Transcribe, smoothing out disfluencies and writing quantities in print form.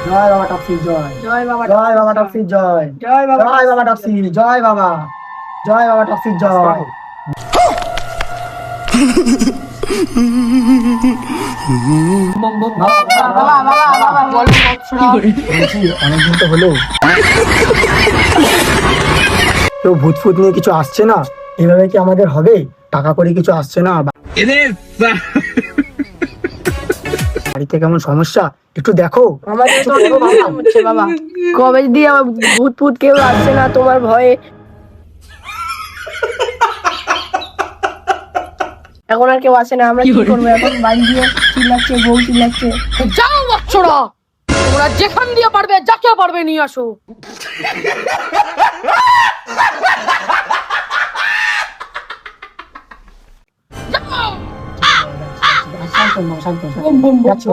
জয় বাবা টপসি জয়। জয় বাবা জয় বাবা টপসি জয়। জয় বাবা জয় বাবা টপসি জয় বাবা। জয় বাবা টপসি জয়। বাবা বলো বলছি অনেকদিন তো হলো, কেউ ভূত ফুত নিয়ে কিছু আসছে না, এভাবে কি আমাদের হবে? টাকা করে কিছু আসছে না, বাড়িতে কেমন সমস্যা একটু দেখো। আমাদের তো অনেক প্রবলেম হচ্ছে বাবা। কবে যদি আমার ভূত ফুত কেউ আসছে না তোমার ভয়ে। এখন আর কেউ আসে না, আমরা কি করবো এখন? বাড়ি গিয়ে চিল্লাচ্ছে, বউ চিল্লাচ্ছে। যাও বাচ্চারা, তোমরা যেখান দিয়ে পারবে যাকে পারবে নিয়ে আসো। শান্ত হও, শান্ত হও। Boom boom boom. যাচ্ছি,